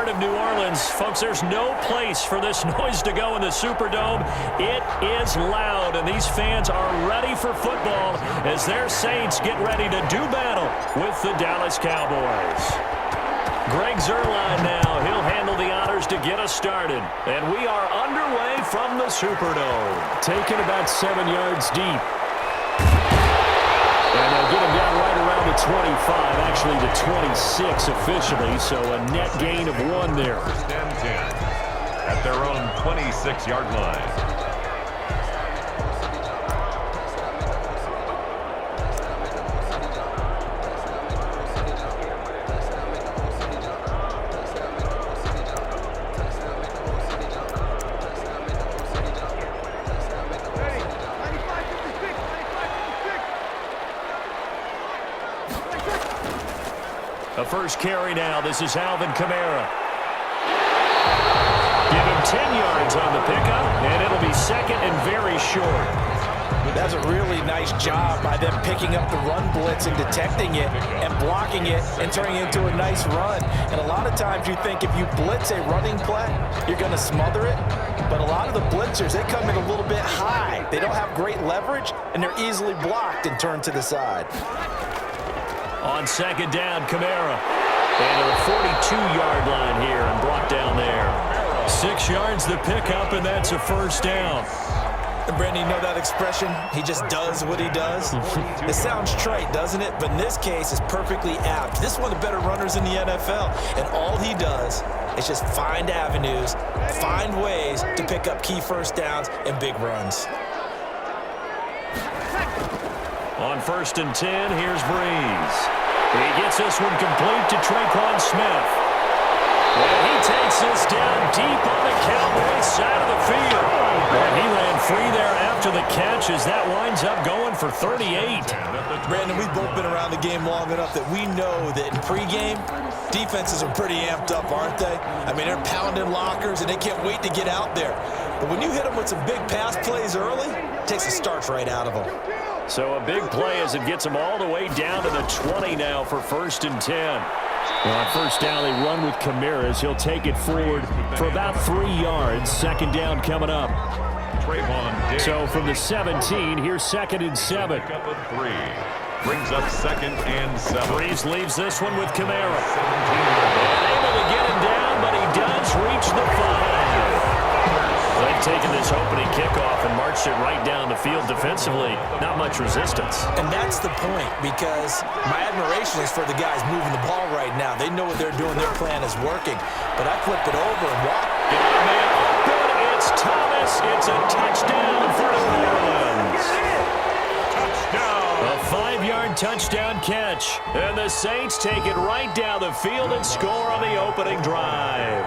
part of New Orleans. Folks, there's no place for this noise to go in the Superdome. It is loud, and these fans are ready for football as their Saints get ready to do battle with the Dallas Cowboys. Greg Zuerlein now. He'll handle the honors to get us started. And we are underway from the Superdome. Taken about 7 yards deep. And they'll get him down right around the 25, actually the 26 officially, so a net gain of 1 there. First and 10 at their own 26-yard line. The first carry now. This is Alvin Kamara. Give him 10 yards on the pickup, and it'll be second and very short. That's a really nice job by them picking up the run blitz and detecting it and blocking it and turning it into a nice run. And a lot of times you think if you blitz a running play, you're going to smother it. But a lot of the blitzers, they come in a little bit high. They don't have great leverage, and they're easily blocked and turned to the side. On second down, Kamara. And to the 42-yard line here and brought down there. 6 yards the pickup, and that's a first down. And Brandon, you know that expression? He just does what he does. It sounds trite, doesn't it? But in this case, it's perfectly apt. This is one of the better runners in the NFL. And all he does is just find avenues, find ways to pick up key first downs and big runs. On first and 10, here's Breeze. He gets this one complete to Tre'Quan Smith. And he takes this down deep on the Cowboys side of the field. And he ran free there after the catch as that winds up going for 38. Brandon, we've both been around the game long enough that we know that in pregame, defenses are pretty amped up, aren't they? I mean, they're pounding lockers, and they can't wait to get out there. But when you hit them with some big pass plays early, it takes the starch right out of them. So a big play as it gets them all the way down to the 20 now for first and 10. Well, on first down, they run with Kamara as he'll take it forward for about 3 yards. Second down coming up. So from the 17, here's second and 7. Pick up a 3. Brings up second and 7. Breeze leaves this one with Kamara. Able to get him down, but he does reach the 5. They've taken this opening kickoff and marched it right down the field defensively. Not much resistance. And that's the point, because my admiration is for the guys moving the ball right now. They know what they're doing. Their plan is working. But I flip it over and walk. Got a man open. It's Thomas. It's a touchdown for New Orleans. Touchdown. A 5-yard touchdown catch. And the Saints take it right down the field and score on the opening drive.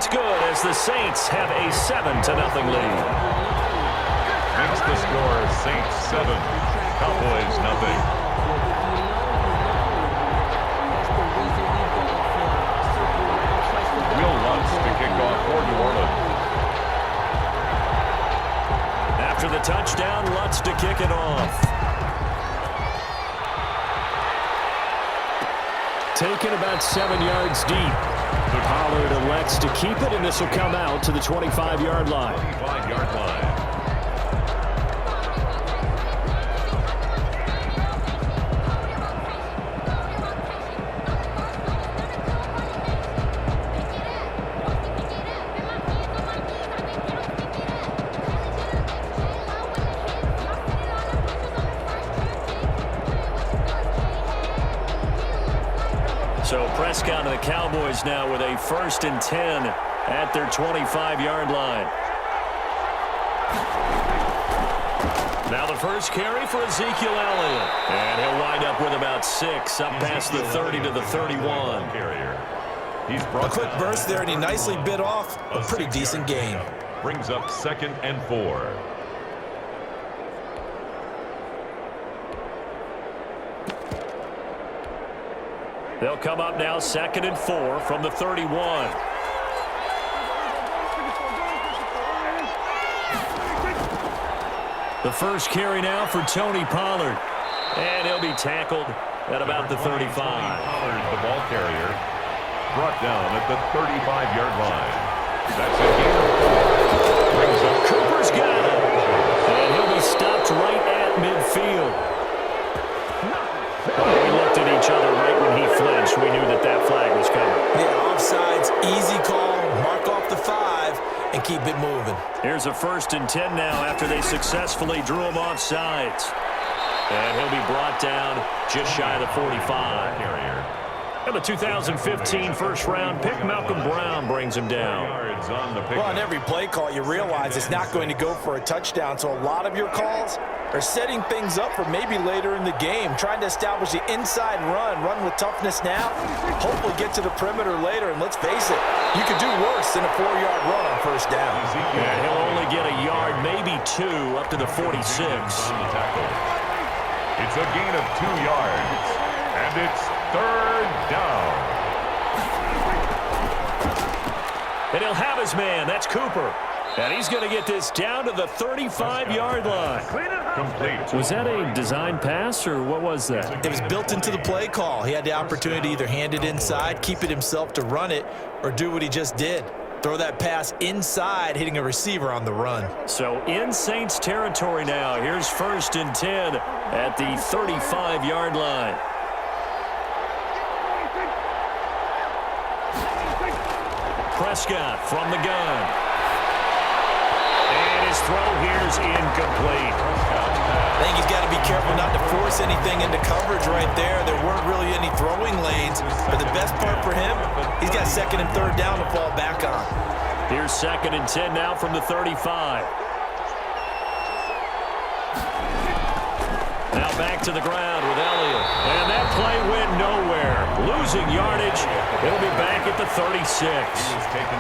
Good as the Saints have a 7-0 lead. Makes the score Saints 7, Cowboys 0. Will Lutz to kick off for New Orleans. After the touchdown, Lutz to kick it off. Taken about 7 yards deep. Pollard elects to keep it, and this will come out to the 25-yard line. 25-yard line. So Prescott and the Cowboys now with a first and 10 at their 25-yard line. Now the first carry for Ezekiel Elliott. And he'll wind up with about 6 up past the 30 to the 31. He's A quick burst there, and he nicely bit off a pretty decent gain. Brings up second and 4. They'll come up now second and 4 from the 31. The first carry now for Tony Pollard. And he'll be tackled at about the 35. The ball carrier brought down at the 35-yard line. That's a gain of 4. Brings up Cooper's got it. And he'll be stopped right at midfield. Well, we looked at each other right when he flinched. We knew that that flag was coming. Yeah, offsides, easy call. Mark off the 5 and keep it moving. Here's a 1st and 10 now after they successfully drew him off sides. And he'll be brought down just shy of the 45. carrier. And the 2015 first-round pick, Malcolm Brown, brings him down. Well, on every play call, you realize it's not going to go for a touchdown, so a lot of your calls are setting things up for maybe later in the game, trying to establish the inside run with toughness now, hopefully get to the perimeter later, and let's face it, you could do worse than a 4-yard run on 1st down. Yeah, he'll only get a yard, maybe 2, up to the 46. It's a gain of 2 yards, and it's 3rd down. And he'll have his man. That's Cooper. And he's going to get this down to the 35-yard line. Complete. Was that a design pass, or what was that? It was built into the play call. He had the opportunity to either hand it inside, keep it himself to run it, or do what he just did. Throw that pass inside, hitting a receiver on the run. So in Saints territory now. Here's 1st and 10 at the 35-yard line. Prescott from the gun. And his throw here's incomplete. I think he's got to be careful not to force anything into coverage right there. There weren't really any throwing lanes. But the best part for him, he's got 2nd and 3rd down to fall back on. Here's 2nd and 10 now from the 35. Now back to the ground with Elliott. And that play went nowhere. Losing yardage. It'll be back at the 36.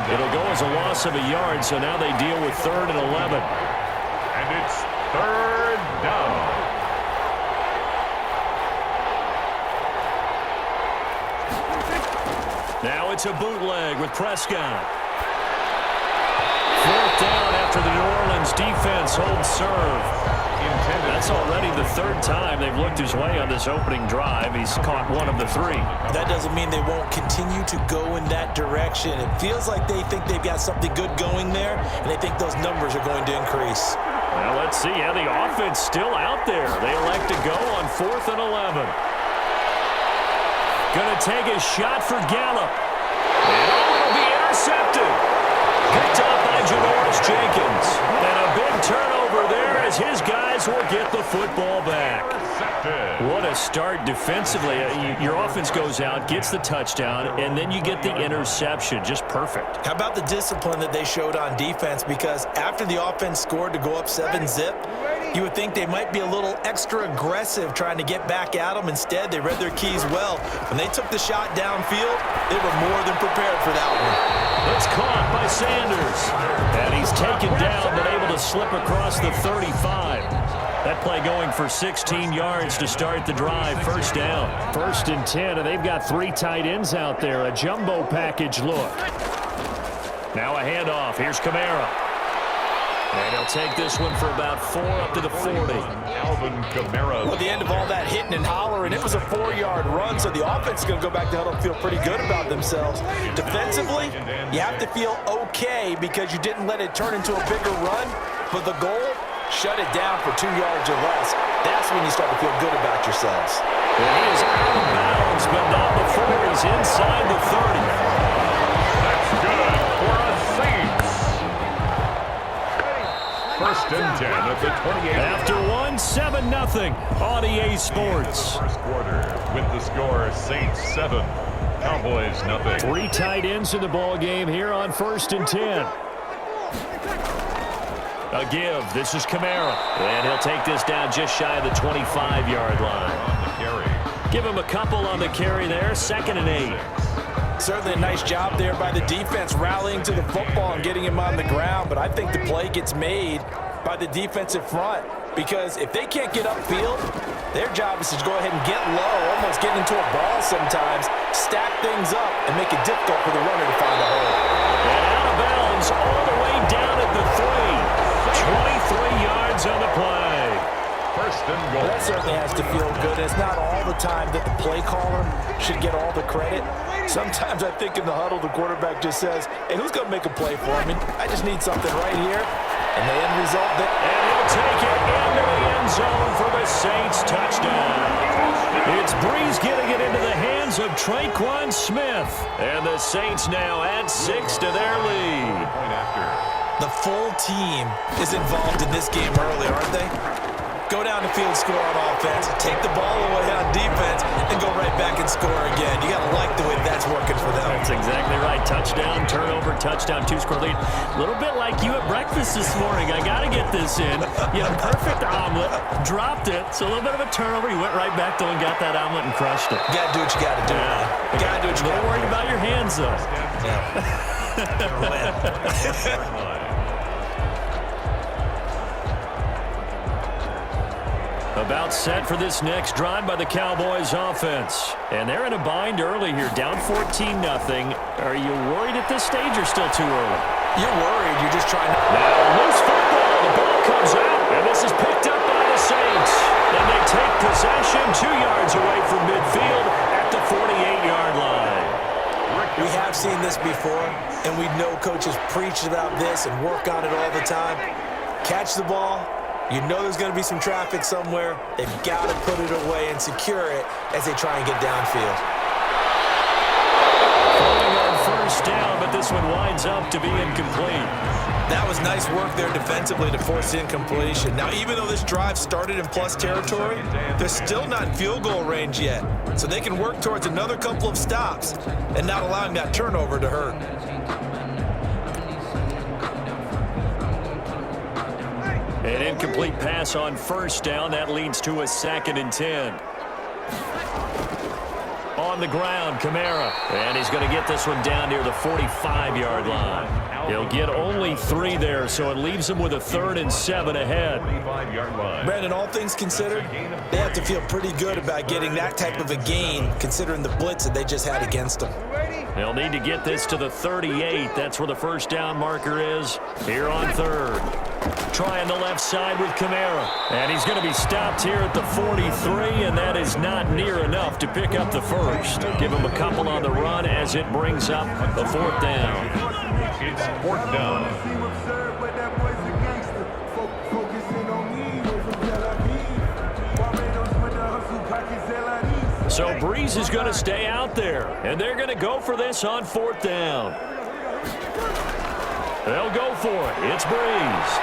It'll go as a loss of a yard, so now they deal with 3rd and 11. And it's 3rd down. Now it's a bootleg with Prescott. 4th down after the New Orleans defense holds serve. That's already the 3rd time they've looked his way on this opening drive. He's caught 1 of the 3. That doesn't mean they won't continue to go in that direction. It feels like they think they've got something good going there, and they think those numbers are going to increase. Well, let's see how the offense still out there. They elect to go on 4th and 11. Going to take a shot for Gallup. And it'll be intercepted. Picked up by Janoris Jenkins. And a big turnover there as his guys will get the football back. What a start defensively. Your offense goes out, gets the touchdown, and then you get the interception. Just perfect. How about the discipline that they showed on defense? Because after the offense scored to go up 7-zip, you would think they might be a little extra aggressive trying to get back at them. Instead, they read their keys well. When they took the shot downfield, they were more than prepared for that one. It's caught by Sanders. And he's taken down, but able to slip across the 35. That play going for 16 yards to start the drive. 1st down. 1st and 10, and they've got 3 tight ends out there. A jumbo package look. Now a handoff. Here's Kamara. And he'll take this one for about 4 up to the 40. Alvin Kamara. Well, at the end of all that hitting and hollering, it was a 4-yard run, so the offense is going to go back to huddle and feel pretty good about themselves. Defensively, you have to feel okay because you didn't let it turn into a bigger run, but the goal, shut it down for 2 yards or less. That's when you start to feel good about yourselves. And he is out of bounds, but not before he's inside the 30. That's good for a Saints. 1st and 10 at the 28. After 1, 7-0 on EA Sports. First quarter with the score Saints 7, Cowboys nothing. 3 tight ends in the ball game here on 1st and 10. A give. This is Kamara. And he'll take this down just shy of the 25-yard line. On the carry. Give him a couple on the carry there. 2nd and 8. Certainly a nice job there by the defense rallying to the football and getting him on the ground, but I think the play gets made by the defensive front because if they can't get upfield, their job is to go ahead and get low, almost get into a ball sometimes, stack things up, and make it difficult for the runner to find a hole. And out of bounds all the way down at the 3. 23 yards on the play. First and goal. That certainly has to feel good. It's not all the time that the play caller should get all the credit. Sometimes I think in the huddle, the quarterback just says, hey, who's going to make a play for me? I just need something right here. And the end result that... And he'll take it into the end zone for the Saints touchdown. It's Breeze getting it into the hands of Traquan Smith. And the Saints now add 6 to their lead. Point after. The full team is involved in this game early, aren't they? Go down the field, score on offense, take the ball away on defense, and go right back and score again. You got to like the way that's working for them. That's exactly right. Touchdown, turnover, touchdown, 2-score lead. A little bit like you at breakfast this morning. I got to get this in. You had a perfect omelet, dropped it, so a little bit of a turnover. You went right back, though, and got that omelet and crushed it. You got to do what you got to do. Yeah. You got to do what you got to do. Don't worry about your hands, though. Yeah. About set for this next drive by the Cowboys offense. And they're in a bind early here, down 14-0. Are you worried at this stage or still too early? You're worried. You're just trying to... Now, loose football. The ball comes out, and this is picked up by the Saints. And they take possession 2 yards away from midfield at the 48-yard line. We have seen this before, and we know coaches preach about this and work on it all the time. Catch the ball. You know there's going to be some traffic somewhere. They've got to put it away and secure it as they try and get downfield. Falling on first down, but this one winds up to be incomplete. That was nice work there defensively to force incompletion. Now, even though this drive started in plus territory, they're still not in field goal range yet. So they can work towards another couple of stops and not allowing that turnover to hurt. An incomplete pass on first down. That leads to a 2nd and 10. On the ground, Kamara. And he's going to get this one down near the 45-yard line. He'll get only 3 there, so it leaves him with a 3rd and 7 ahead. Brandon, all things considered, they have to feel pretty good about getting that type of a gain, considering the blitz that they just had against them. They'll need to get this to the 38. That's where the first down marker is here on 3rd. Trying the left side with Kamara. And he's going to be stopped here at the 43, and that is not near enough to pick up the first. Give him a couple on the run as it brings up the 4th down. It's 4th down. So Breeze is going to stay out there, and they're going to go for this on 4th down. They'll go for it. It's Breeze.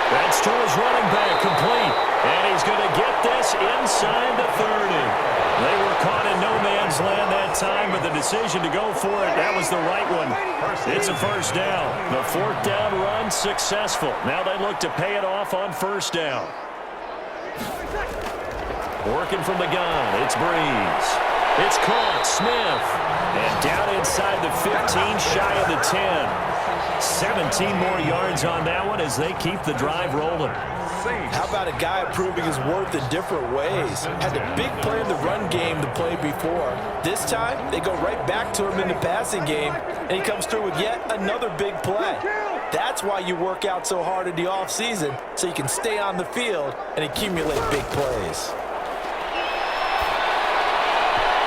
That's to his running back, complete. And he's going to get this inside the 30. They were caught in no man's land that time, but the decision to go for it, that was the right one. It's a first down. The 4th down run successful. Now they look to pay it off on first down. Working from the gun, it's Breeze. It's caught, Smith. And down inside the 15, shy of the 10. 17 more yards on that one as they keep the drive rolling. How about a guy proving his worth in different ways? Had a big play in the run game to play before. This time, they go right back to him in the passing game, and he comes through with yet another big play. That's why you work out so hard in the offseason, so you can stay on the field and accumulate big plays.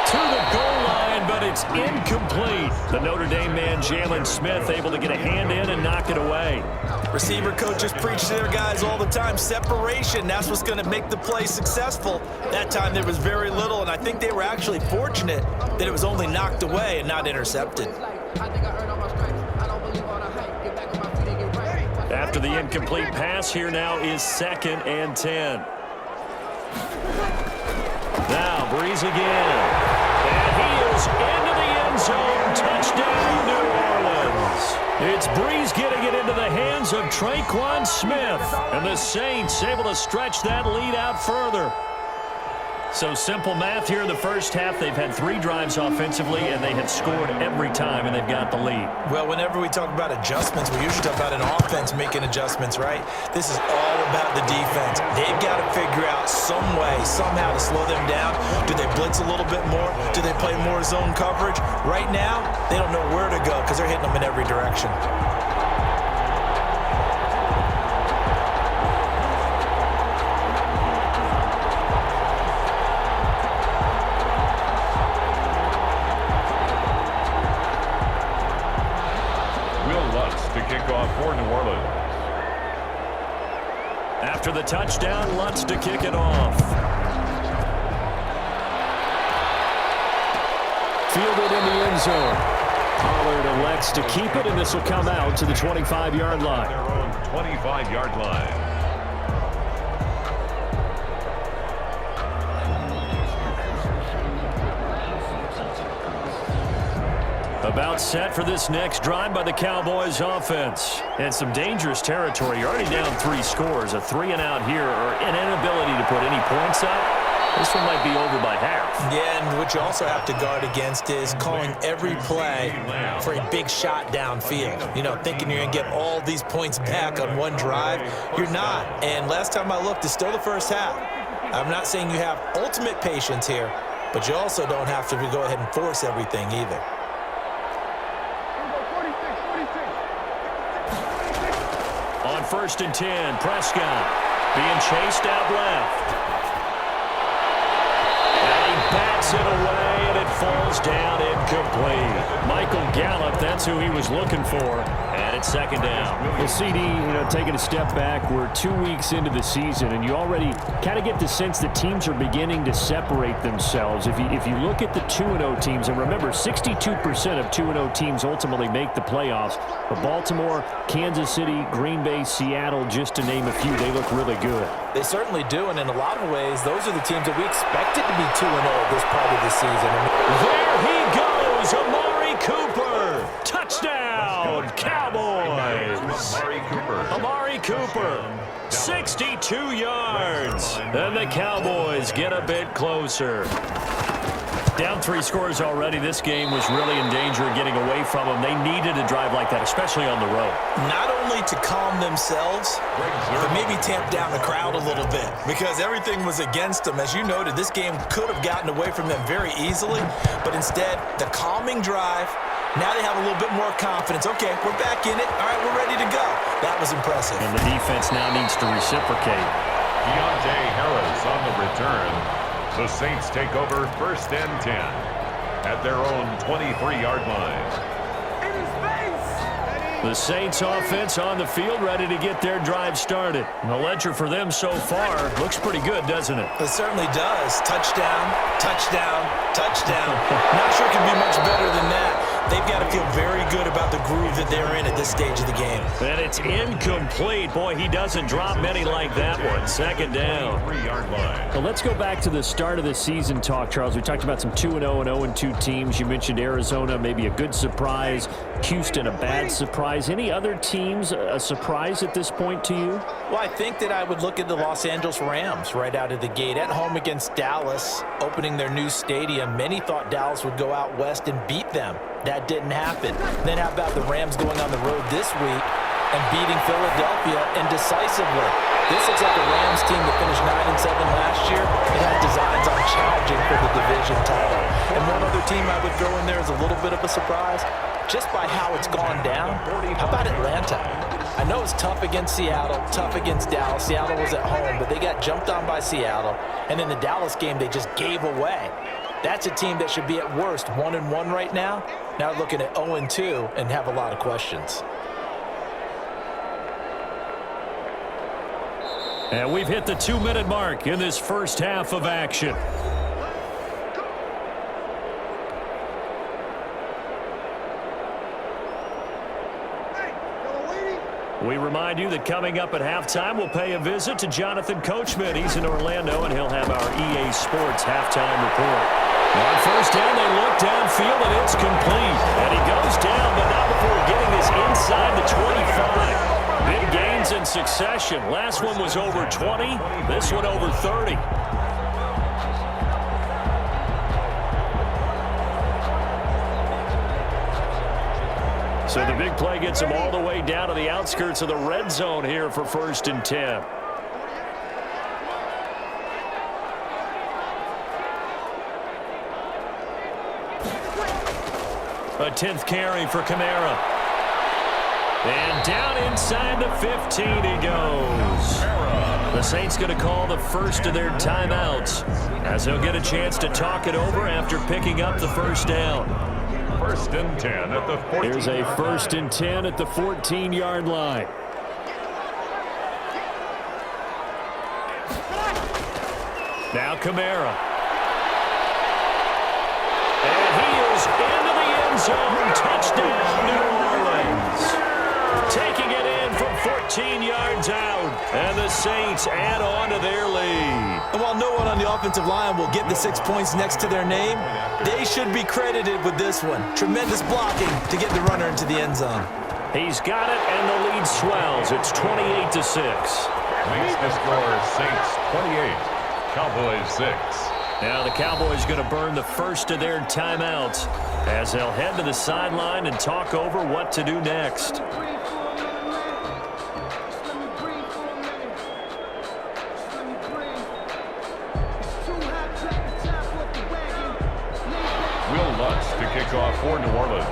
To the goal line, but it's incomplete. The Notre Dame man, Jalen Smith, able to get a hand in and knock it away. Receiver coaches preach to their guys all the time. Separation, that's what's going to make the play successful. That time there was very little, and I think they were actually fortunate that it was only knocked away and not intercepted. After the incomplete pass, here now is 2nd and 10. Now, Breeze again. And he is into the end zone. Touchdown, New Orleans. It's Breeze getting it into the hands of Traquan Smith. And the Saints able to stretch that lead out further. So simple math here in the first half. They've had 3 drives offensively, and they have scored every time, and they've got the lead. Well, whenever we talk about adjustments, we usually talk about an offense making adjustments, right? This is all about the defense. They've got to figure out some way, somehow to slow them down. Do they blitz a little bit more? Do they play more zone coverage? Right now, they don't know where to go because they're hitting them in every direction. After the touchdown, Lutz to kick it off. Fielded in the end zone. Pollard elects to keep it, and this will come out to the 25-yard line. Their own 25-yard line. About set for this next drive by the Cowboys offense. And some dangerous territory. You're already down 3 scores. A 3-and-out here, or an inability to put any points up. This one might be over by half. Yeah, and what you also have to guard against is calling every play for a big shot downfield. You know, thinking you're going to get all these points back on one drive. You're not. And last time I looked, it's still the first half. I'm not saying you have ultimate patience here, but you also don't have to go ahead and force everything either. On 1st and 10, Prescott being chased out left. Bats it away, and it falls down incomplete. Michael Gallup, that's who he was looking for, and it's 2nd down. Well, CD, taking a step back, we're 2 weeks into the season, and you already kind of get the sense that teams are beginning to separate themselves. If you look at the 2-0 teams, and remember, 62% of 2-0 teams ultimately make the playoffs, but Baltimore, Kansas City, Green Bay, Seattle, just to name a few, they look really good. They certainly do, and in a lot of ways, those are the teams that we expected to be 2-0 this part of the season. There he goes, Amari Cooper. Touchdown, Cowboys. Amari Cooper, 62 yards. And the Cowboys get a bit closer. Down 3 scores already. This game was really in danger of getting away from them. They needed a drive like that, especially on the road. Not only to calm themselves, but maybe tamp down the crowd a little bit, because everything was against them. As you noted, this game could have gotten away from them very easily, but instead, the calming drive, now they have a little bit more confidence. Okay, we're back in it. All right, we're ready to go. That was impressive. And the defense now needs to reciprocate. Deontay Harris on the return. The Saints take over 1st and 10 at their own 23-yard line. The Saints offense on the field, ready to get their drive started. The ledger for them so far looks pretty good, doesn't it? It certainly does. Touchdown, touchdown, touchdown. Not sure it can be much better than that. They've got to feel very good about the groove that they're in at this stage of the game. And it's incomplete. Boy, he doesn't drop many like that one. 2nd down. 3-yard line. Well, let's go back to the start of the season talk, Charles. We talked about some 2-0 and 0-2 teams. You mentioned Arizona, maybe a good surprise. Houston, a bad surprise. Any other teams a surprise at this point to you? Well, I think that I would look at the Los Angeles Rams right out of the gate. At home against Dallas, opening their new stadium. Many thought Dallas would go out west and beat them. That didn't happen. Then how about the Rams going on the road this week and beating Philadelphia indecisively? This looks like a Rams team that finished 9-7 last year and had designs on challenging for the division title. And one other team I would throw in there is a little bit of a surprise, just by how it's gone down. How about Atlanta? I know it's tough against Seattle, tough against Dallas. Seattle was at home, but they got jumped on by Seattle. And in the Dallas game, they just gave away. That's a team that should be at worst 1-1 right now. Now looking at 0-2 and have a lot of questions. And we've hit the 2-minute mark in this first half of action. We remind you that coming up at halftime, we'll pay a visit to Jonathan Coachman. He's in Orlando, and he'll have our EA Sports halftime report. On 1st down, they look downfield, and it's complete. And he goes down, but not before getting this inside the 25. Big gains in succession. Last one was over 20. This one over 30. So the big play gets him all the way down to the outskirts of the red zone here for 1st and 10. A 10th carry for Kamara. And down inside the 15 he goes. The Saints going to call the first of their timeouts as they'll get a chance to talk it over after picking up the 1st down. 1st and 10 at the 14. Here's a 1st and 10 at the 14-yard line. Now Kamara. And he is into the end zone. Touchdown, New Orleans. Taking it in from 14 yards out. And the Saints add on to their lead. And while no one on the offensive line will get the 6 points next to their name, they should be credited with this one. Tremendous blocking to get the runner into the end zone. He's got it, and the lead swells. It's 28-6. Makes the score Saints 28, Cowboys 6. Now the Cowboys going to burn the first of their timeouts as they'll head to the sideline and talk over what to do next. Will Lutz to kick off for New Orleans.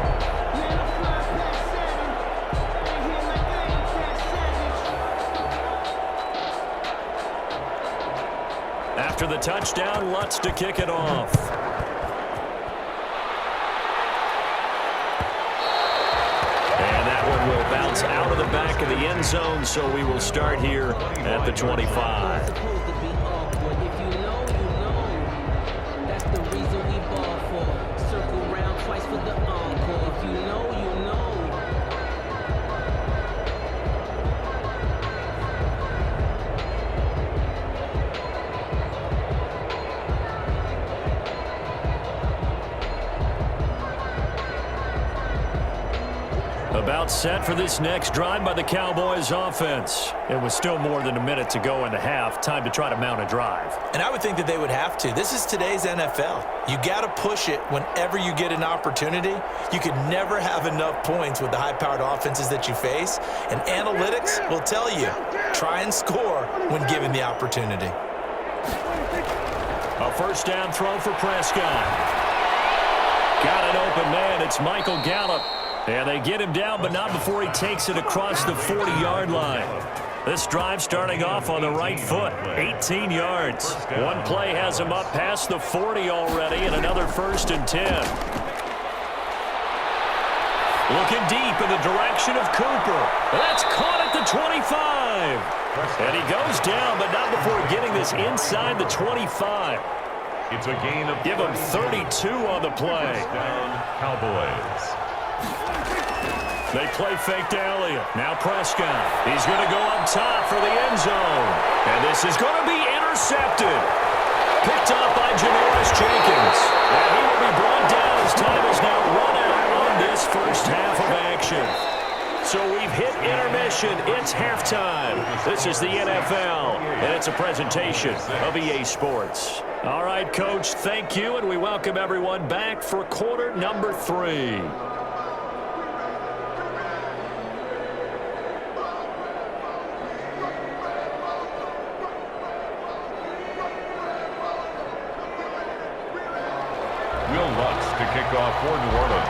After the touchdown, Lutz to kick it off. And that one will bounce out of the back of the end zone, so we will start here at the 25. About set for this next drive by the Cowboys offense. It was still more than a minute to go in the half. Time to try to mount a drive. And I would think that they would have to. This is today's NFL. You got to push it whenever you get an opportunity. You could never have enough points with the high-powered offenses that you face. And analytics will tell you, try and score when given the opportunity. A first down throw for Prescott. Got an open man. It's Michael Gallup. And they get him down, but not before he takes it across the 40-yard line. This drive starting off on the right foot, 18 yards. One play has him up past the 40 already, and another 1st and 10. Looking deep in the direction of Cooper. That's caught at the 25. And he goes down, but not before getting this inside the 25. It's a gain of Give him 32 on the play. Touchdown, Cowboys. They play fake to Elliott. Now Prescott. He's going to go up top for the end zone. And this is going to be intercepted. Picked up by Janoris Jenkins. And he will be brought down as time is now run out on this first half of action. So we've hit intermission. It's halftime. This is the NFL, and it's a presentation of EA Sports. All right, Coach, thank you, and we welcome everyone back for quarter number 3. Kick off for New Orleans.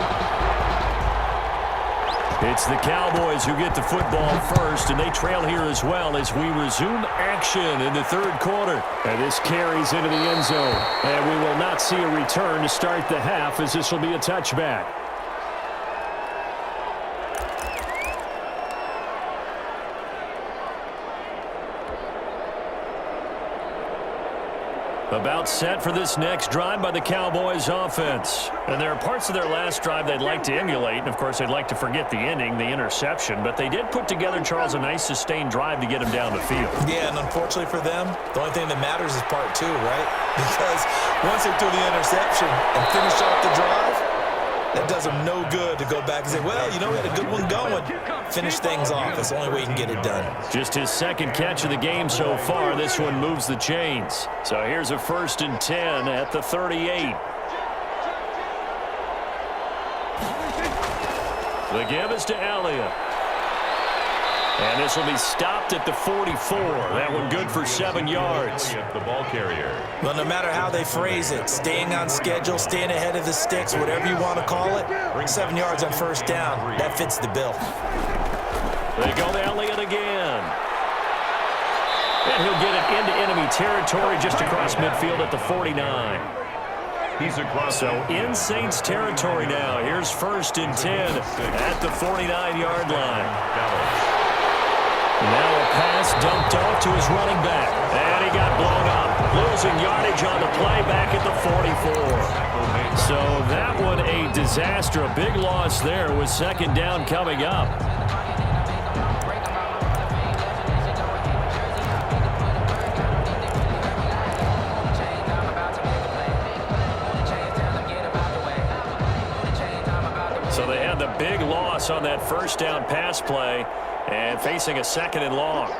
It's the Cowboys who get the football first, and they trail here as well as we resume action in the third quarter. And this carries into the end zone. And we will not see a return to start the half, as this will be a touchback. About set for this next drive by the Cowboys offense. And there are parts of their last drive they'd like to emulate. And, of course, they'd like to forget the ending, the interception. But they did put together, Charles, a nice sustained drive to get him down the field. Yeah, and unfortunately for them, the only thing that matters is part 2, right? Because once they threw the interception and finished off the drive, that does them no good to go back and say, well, you know, we had a good one going. Finish things off. That's the only way you can get it done. Just his second catch of the game so far. This one moves the chains. So here's a 1st and 10 at the 38. The give is to Elliott. And this will be stopped at the 44. That one good for 7 yards. The ball carrier. Well, no matter how they phrase it, staying on schedule, staying ahead of the sticks, whatever you want to call it, 7 yards on first down, that fits the bill. They go to Elliott again. And he'll get it into enemy territory just across midfield at the 49. He's across. So in Saints territory now. Here's 1st and 10 at the 49-yard line. Now a pass dumped off to his running back. And he got blown up. Losing yardage on the play back at the 44. So that one a disaster. A big loss there with second down coming up. So they had the big loss on that first down pass play and facing a second and long.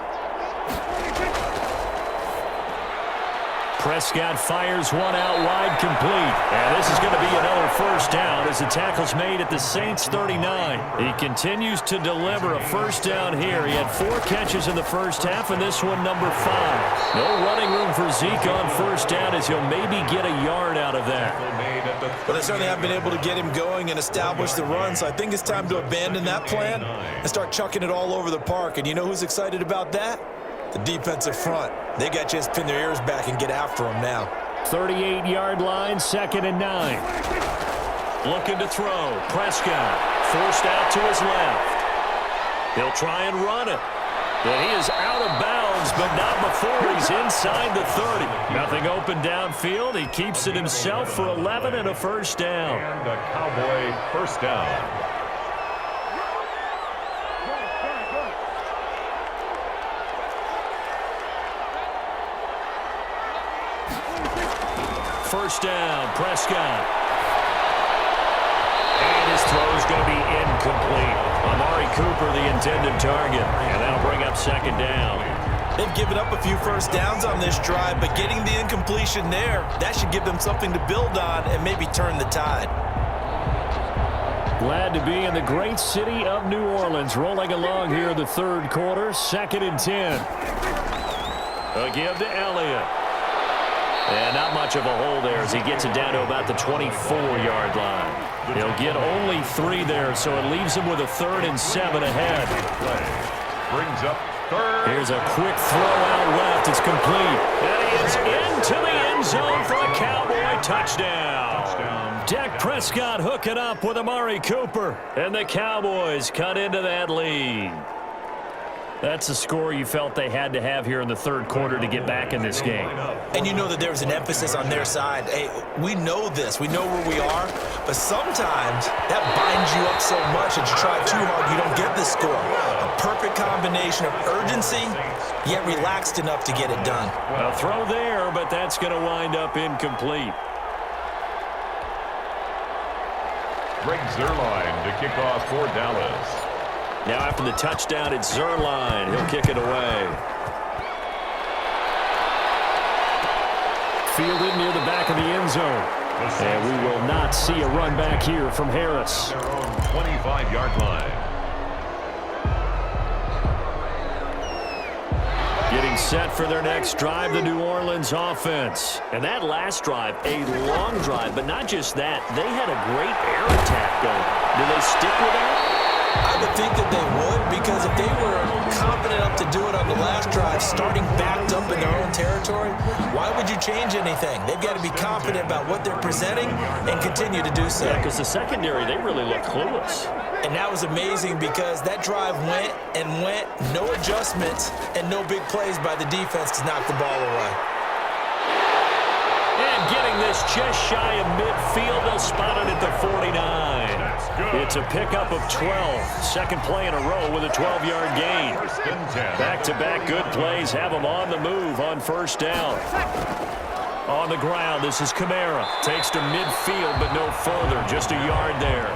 Prescott fires one out wide, complete. And this is going to be another first down as the tackle's made at the Saints 39. He continues to deliver a first down here. He had 4 catches in the first half, and this one number 5. No running room for Zeke on first down as he'll maybe get a yard out of that. But they certainly have been able to get him going and establish the run, so I think it's time to abandon that plan and start chucking it all over the park. And you know who's excited about that? The defensive front. They got to just pin their ears back and get after him now. 38-yard line, second and 9. Looking to throw. Prescott forced out to his left. He'll try and run it. And he is out of bounds, but not before he's inside the 30. Nothing open downfield. He keeps it himself for 11 and a first down. And a Cowboy first down. First down, Prescott. And his throw's going to be incomplete. Amari Cooper, the intended target. And that'll bring up second down. They've given up a few first downs on this drive, but getting the incompletion there, that should give them something to build on and maybe turn the tide. Glad to be in the great city of New Orleans. Rolling along here in the third quarter. Second and 10. A give to Elliott. And not much of a hole there as he gets it down to about the 24-yard line. He'll get only 3 there, so it leaves him with a 3rd and 7 ahead. Brings up third. Here's a quick throw out left. It's complete. And he is into the end zone for a Cowboy touchdown. Dak Prescott hooking up with Amari Cooper. And the Cowboys cut into that lead. That's a score you felt they had to have here in the third quarter to get back in this game. And you know that there was an emphasis on their side. Hey, we know this. We know where we are. But sometimes that binds you up so much that you try too hard, you don't get the score. A perfect combination of urgency, yet relaxed enough to get it done. A throw there, but that's going to wind up incomplete. Greg Zuerlein to kick off for Dallas. Now after the touchdown, it's Zuerlein. He'll kick it away. Fielded near the back of the end zone. And we will not see a run back here from Harris. Their own 25-yard line. Getting set for their next drive, the New Orleans offense. And that last drive, a long drive, but not just that. They had a great air attack going. Do they stick with that? I would think that they would, because if they were confident enough to do it on the last drive, starting backed up in their own territory, why would you change anything? They've got to be confident about what they're presenting and continue to do so. Yeah, because the secondary, they really look clueless. And that was amazing because that drive went and went, no adjustments and no big plays by the defense to knock the ball away. And getting this just shy of midfield, they'll spot it at the 49. It's a pickup of 12. Second play in a row with a 12-yard gain. Back-to-back good plays have them on the move on first down. On the ground, this is Kamara. Takes to midfield, but no further. Just a yard there.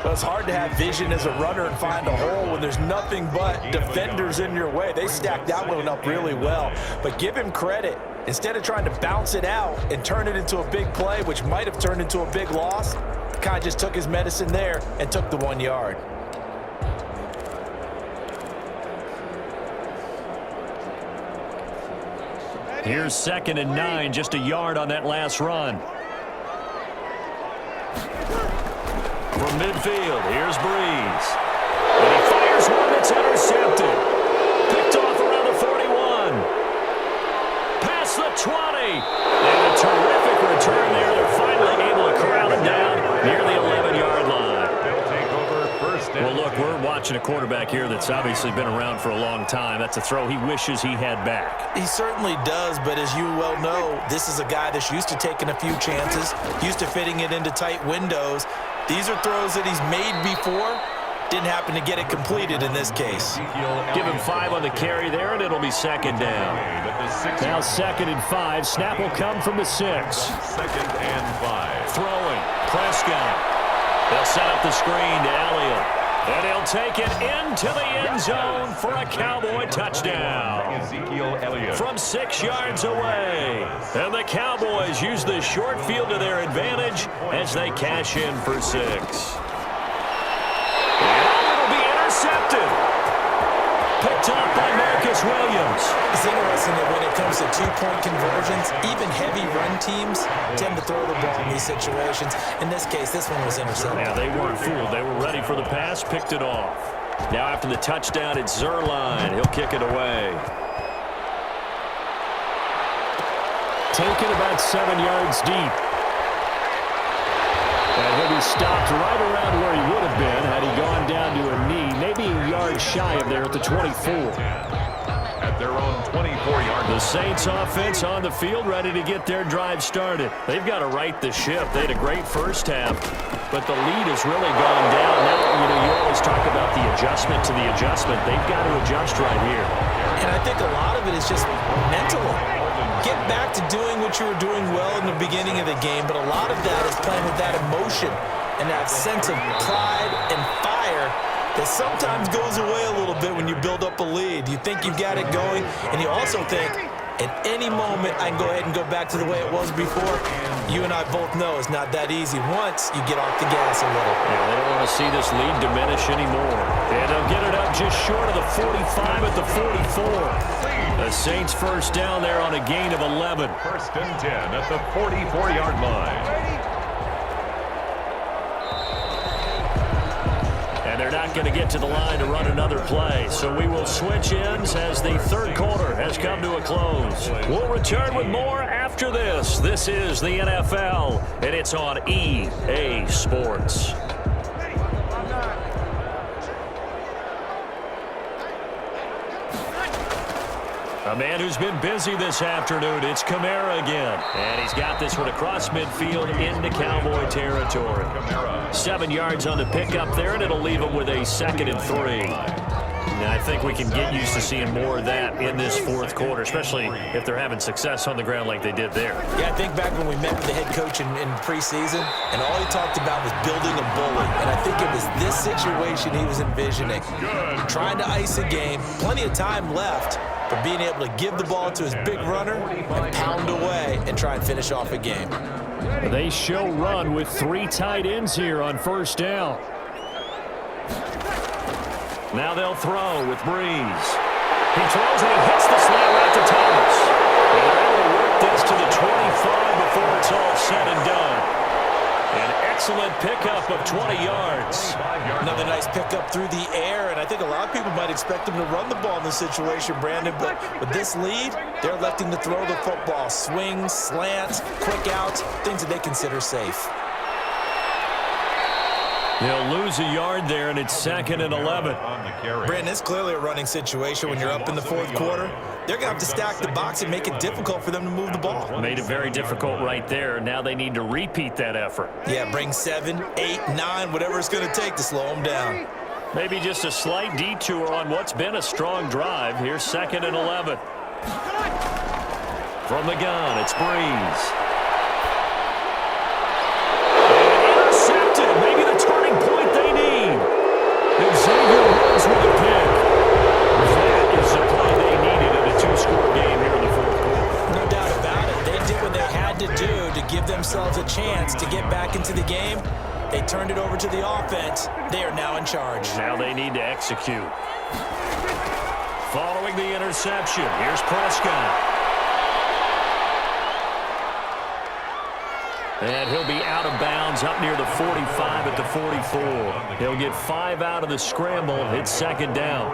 Well, it's hard to have vision as a runner and find a hole when there's nothing but defenders in your way. They stacked that one up really well. But give him credit. Instead of trying to bounce it out and turn it into a big play, which might have turned into a big loss, the guy just took his medicine there and took the 1 yard. Here's second and 9, just a yard on that last run. From midfield, here's Breeze. And he fires one that's intercepted. Picked off around the 41. Past the 20. And a terrific return there. They're finally able to corral him down near the 11-yard line. They'll take over first and Well, look, we're watching watching a quarterback here that's obviously been around for a long time. That's a throw he wishes he had back. He certainly does, but as you well know, this is a guy that's used to taking a few chances, used to fitting it into tight windows. These are throws that he's made before. Didn't happen to get it completed in this case. Give him 5 on the carry there, and it'll be second down. Now 2nd and 5. Snap will come from the 6. 2nd and 5. Throwing. Prescott. They'll set up the screen to Elliott. And he'll take it into the end zone for a Cowboy touchdown. Ezekiel Elliott. From 6 yards away. And the Cowboys use the short field to their advantage as they cash in for 6. Intercepted. Picked up by Marcus Williams. It's interesting that when it comes to two-point conversions, even heavy run teams tend to throw the ball in these situations. In this case, this one was intercepted. Yeah, they weren't fooled. They were ready for the pass, picked it off. Now after the touchdown, it's Zerline. He'll kick it away. Taken about 7 yards deep. And he'll be stopped right around where he would have been had he gone down to a knee, maybe a yard shy of there at the 24. At their own 24-yard. The Saints offense on the field ready to get their drive started. They've got to right the ship. They had a great first half, but the lead has really gone down. Now, you always talk about the adjustment to the adjustment. They've got to adjust right here. And I think a lot of it is just mentally. Get back to doing what you were doing well in the beginning of the game, but a lot of that is playing with that emotion and that sense of pride and fire that sometimes goes away a little bit when you build up a lead. You think you've got it going, and you also think, at any moment, I can go ahead and go back to the way it was before. You and I both know it's not that easy once you get off the gas a little. Yeah, they don't want to see this lead diminish anymore. And they'll get it up just short of the 45 at the 44. The Saints first down there on a gain of 11. 1st and 10 at the 44-yard line. And they're not going to get to the line to run another play. So we will switch ends as the third quarter has come to a close. We'll return with more after this. This is the NFL, and it's on EA Sports. A man who's been busy this afternoon, it's Kamara again. And he's got this one across midfield into Cowboy territory. 7 yards on the pickup there, and it'll leave him with a 2nd and 3. Now, I think we can get used to seeing more of that in this fourth quarter, especially if they're having success on the ground like they did there. Yeah, I think back when we met with the head coach in preseason, and all he talked about was building a bully. And I think it was this situation he was envisioning. Trying to ice a game, plenty of time left, but being able to give the ball to his big runner and pound away and try and finish off a game. They show run with 3 tight ends here on first down. Now they'll throw with Breeze. He throws and he hits the slant right to Thomas. And they're able to work this to the 25 before it's all said and done. An excellent pickup of 20 yards. Another nice pickup through the air, and I think a lot of people might expect him to run the ball in this situation, Brandon, but with this lead, they're electing to throw the football. Swings, slants, quick outs, things that they consider safe. They'll lose a yard there, and it's 2nd and 11. Brandon, it's clearly a running situation when you're up in the fourth quarter. They're going to have to stack the box and make it difficult for them to move the ball. Made it very difficult right there. Now they need to repeat that effort. Yeah, bring 7, 8, 9, whatever it's going to take to slow them down. Maybe just a slight detour on what's been a strong drive. Here's 2nd and 11. From the gun, it's Breeze. Maybe the turning point they need. Xavier Woods with a pick. That is the play they needed in a 2-score game here in the fourth quarter. No doubt about it. They did what they had to do to give themselves a chance to get back into the game. They turned it over to the offense. They are now in charge. Now they need to execute. Following the interception, here's Prescott. And he'll be out of bounds up near the 45 at the 44. He'll get 5 out of the scramble. It's 2nd down.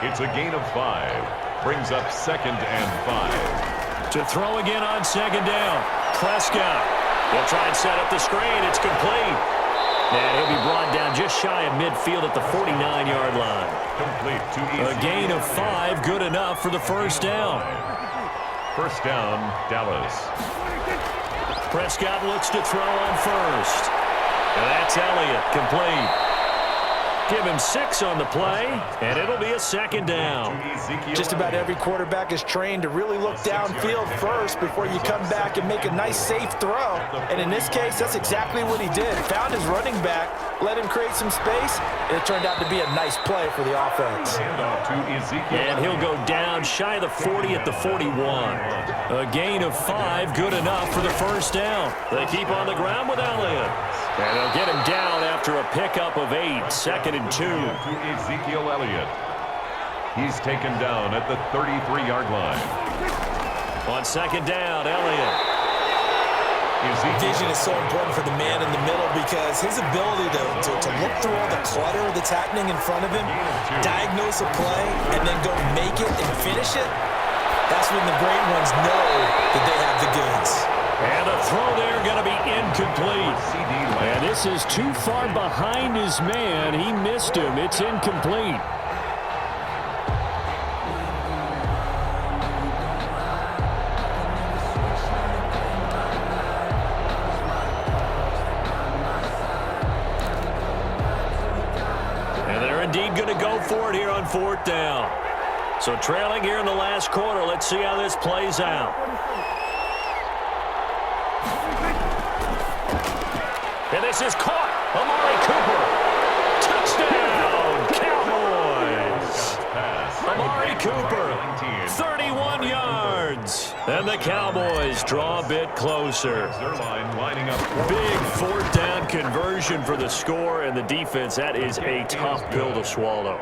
It's a gain of 5. Brings up 2nd and 5. To throw again on 2nd down. Prescott. They'll try and set up the screen. It's complete. And he'll be brought down just shy of midfield at the 49-yard line. Complete to A gain of 5, good enough for the first down. First down, Dallas. Prescott looks to throw on first. And that's Elliott, complete. Give him 6 on the play, and it'll be a second down. Just about every quarterback is trained to really look downfield first before you come back and make a nice, safe throw. And in this case, that's exactly what he did. Found his running back, let him create some space, and it turned out to be a nice play for the offense. And he'll go down shy of the 40 at the 41. A gain of 5, good enough for the first down. They keep on the ground with Elliott. And they'll get him down after a pickup of 8, 2nd and 2. To Ezekiel Elliott. He's taken down at the 33-yard line. On second down, Elliott. Vision is so important for the man in the middle because his ability to look through all the clutter that's happening in front of him, diagnose a play, and then go make it and finish it, that's when the great ones know that they have the goods. And the throw there going to be incomplete. And this is too far behind his man. He missed him. It's incomplete. And they're indeed going to go for it here on 4th down. So trailing here in the last quarter. Let's see how this plays out. And this is caught. Amari Cooper. Touchdown, Cowboys. Amari Cooper, 31 yards. And the Cowboys draw a bit closer. Big 4th down conversion for the score, and the defense, that is a tough pill to swallow.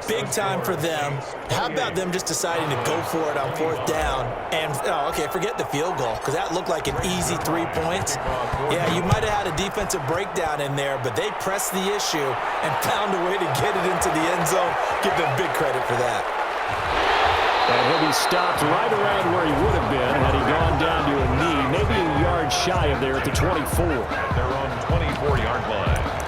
Big time for them. How about them just deciding to go for it on 4th down? And, forget the field goal, because that looked like an easy 3 points. Yeah, you might have had a defensive breakdown in there, but they pressed the issue and found a way to get it into the end zone. Give them big credit for that. And he'll be stopped right around where he would have been had he gone down to a knee, maybe a yard shy of there at the 24. At their own 24-yard line.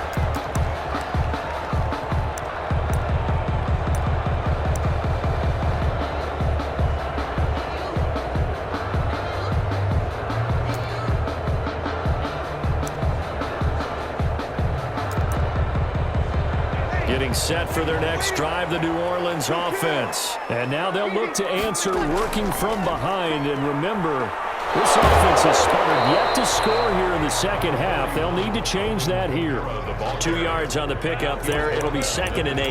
Getting set for their next drive, the New Orleans offense. And now they'll look to answer working from behind. And remember, this offense has sputtered yet to score here in the second half. They'll need to change that here. 2 yards on the pickup there. It'll be 2nd and 8.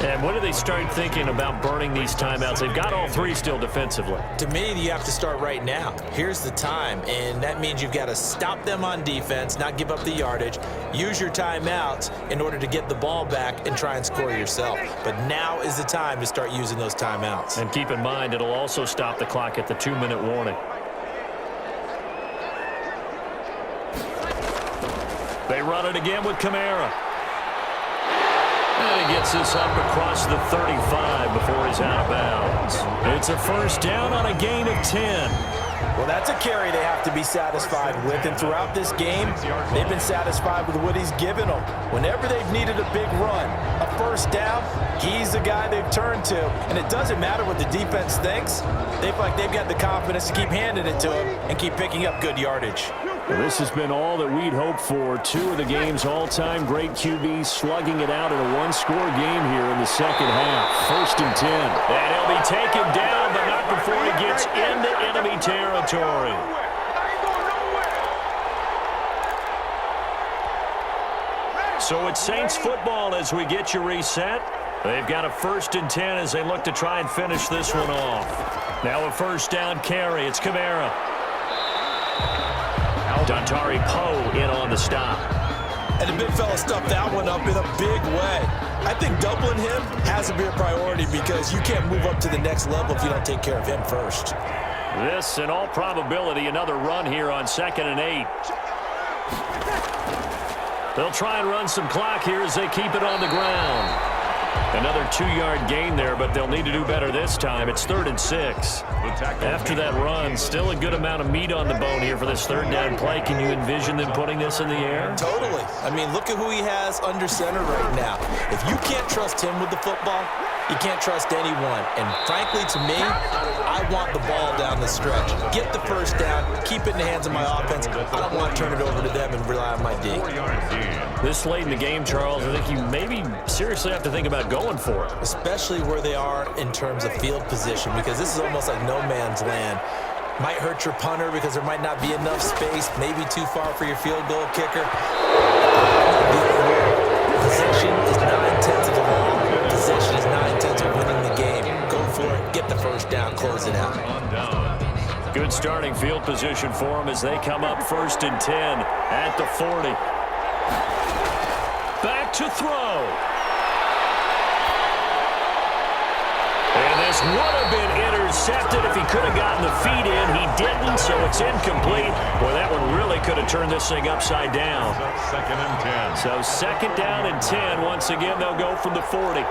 And when do they start thinking about burning these timeouts? They've got all 3 still defensively. To me, you have to start right now. Here's the time, and that means you've got to stop them on defense, not give up the yardage, use your timeouts in order to get the ball back and try and score yourself. But now is the time to start using those timeouts. And keep in mind, it'll also stop the clock at the 2-minute warning. They run it again with Kamara. And he gets this up across the 35 before he's out of bounds. It's a first down on a gain of 10. Well, that's a carry they have to be satisfied with. And throughout this game, they've been satisfied with what he's given them. Whenever they've needed a big run, a first down, he's the guy they've turned to. And it doesn't matter what the defense thinks. They feel like they've got the confidence to keep handing it to him and keep picking up good yardage. Well, this has been all that we'd hoped for. 2 of the game's all-time great QBs slugging it out in a one-score game here in the second half. 1st and 10. And he'll be taken down, but not before he gets into enemy territory. So it's Saints football as we get you reset. They've got a 1st and 10 as they look to try and finish this one off. Now a first down carry. It's Kamara. Dontari Poe in on the stop. And the big fella stuffed that one up in a big way. I think doubling him has to be a priority because you can't move up to the next level if you don't take care of him first. This, in all probability, another run here on 2nd and 8. They'll try and run some clock here as they keep it on the ground. Another 2-yard gain there, but they'll need to do better this time. It's 3rd and 6. After that run, still a good amount of meat on the bone here for this 3rd down play. Can you envision them putting this in the air? Totally. I mean, look at who he has under center right now. If you can't trust him with the football, you can't trust anyone. And frankly, to me, I want the ball down the stretch. Get the first down, keep it in the hands of my offense. I don't want to turn it over to them and rely on my D. This late in the game, Charles, I think you maybe seriously have to think about going for it. Especially where they are in terms of field position, because this is almost like no man's land. Might hurt your punter because there might not be enough space, maybe too far for your field goal kicker. Possession is 9/10 of the ball. Possession is 9/10 of winning the game. Go for it, get the first down, close it out. Good starting field position for them as they come up 1st and 10 at the 40. Back to throw. And this would have been intercepted if he could have gotten the feet in. He didn't, so it's incomplete. Boy, that one really could have turned this thing upside down. 2nd and 10. So 2nd down and 10. Once again, they'll go from the 40.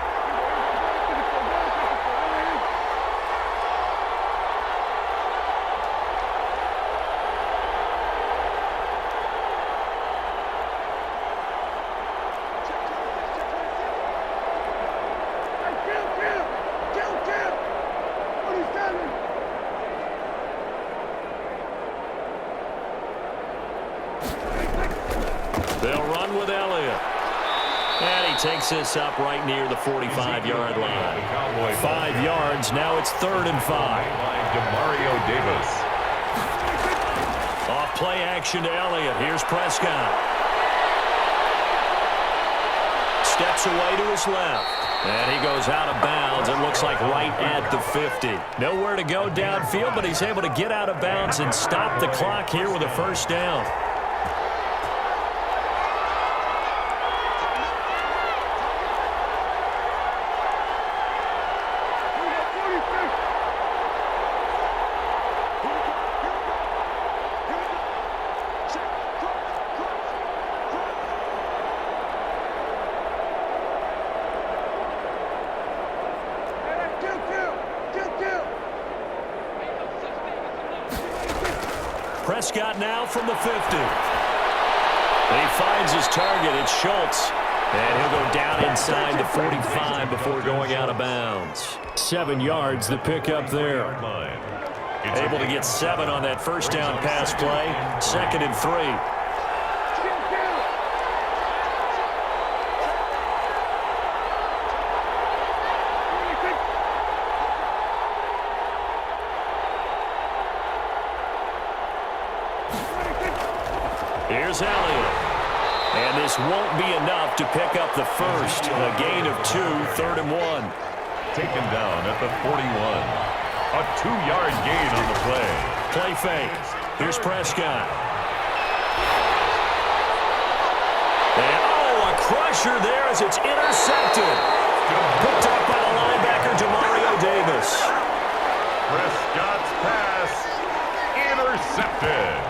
They'll run with Elliott. And he takes this up right near the 45-yard line. 5 yards. Now it's 3rd and 5. Mario Davis. Off play action to Elliott. Here's Prescott. Steps away to his left. And he goes out of bounds. It looks like right at the 50. Nowhere to go downfield, but he's able to get out of bounds and stop the clock here with a 1st down. Prescott now from the 50. And he finds his target. It's Schultz. And he'll go down inside the 45 before going out of bounds. 7 yards, the pickup there. Able to get 7 on that 1st down pass play. 2nd and 3. Here's Elliott. And this won't be enough to pick up the 1st. A gain of 2, 3rd and 1. Taken down at the 41. A 2-yard gain on the play. Play fake. Here's Prescott. And, a crusher there as it's intercepted. Picked up by the linebacker, Mario Davis. Prescott's pass intercepted.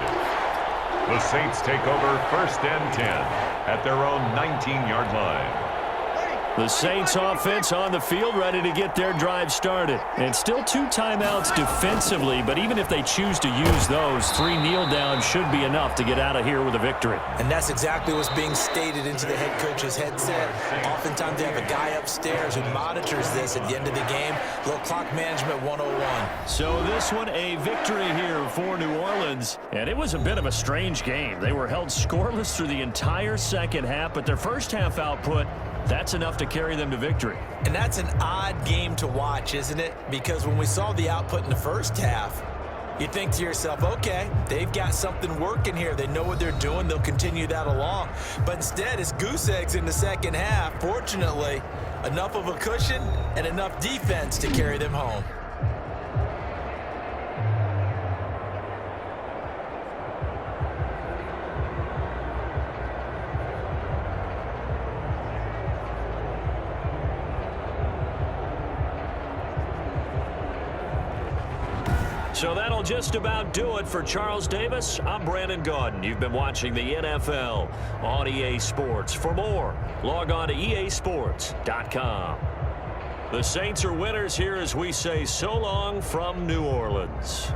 The Saints take over 1st and 10 at their own 19-yard line. The Saints offense on the field ready to get their drive started. And still 2 timeouts defensively, but even if they choose to use those, 3 kneel downs should be enough to get out of here with a victory. And that's exactly what's being stated into the head coach's headset. Oftentimes they have a guy upstairs who monitors this at the end of the game. Little clock management 101. So this one a victory here for New Orleans. And it was a bit of a strange game. They were held scoreless through the entire 2nd half, but their 1st half output, that's enough to carry them to victory. And that's an odd game to watch, isn't it? Because when we saw the output in the 1st half, you think to yourself, okay, they've got something working here. They know what they're doing. They'll continue that along. But instead, it's goose eggs in the 2nd half. Fortunately, enough of a cushion and enough defense to carry them home. So that'll just about do it for Charles Davis. I'm Brandon Gaudin. You've been watching the NFL on EA Sports. For more, log on to easports.com. The Saints are winners here as we say so long from New Orleans.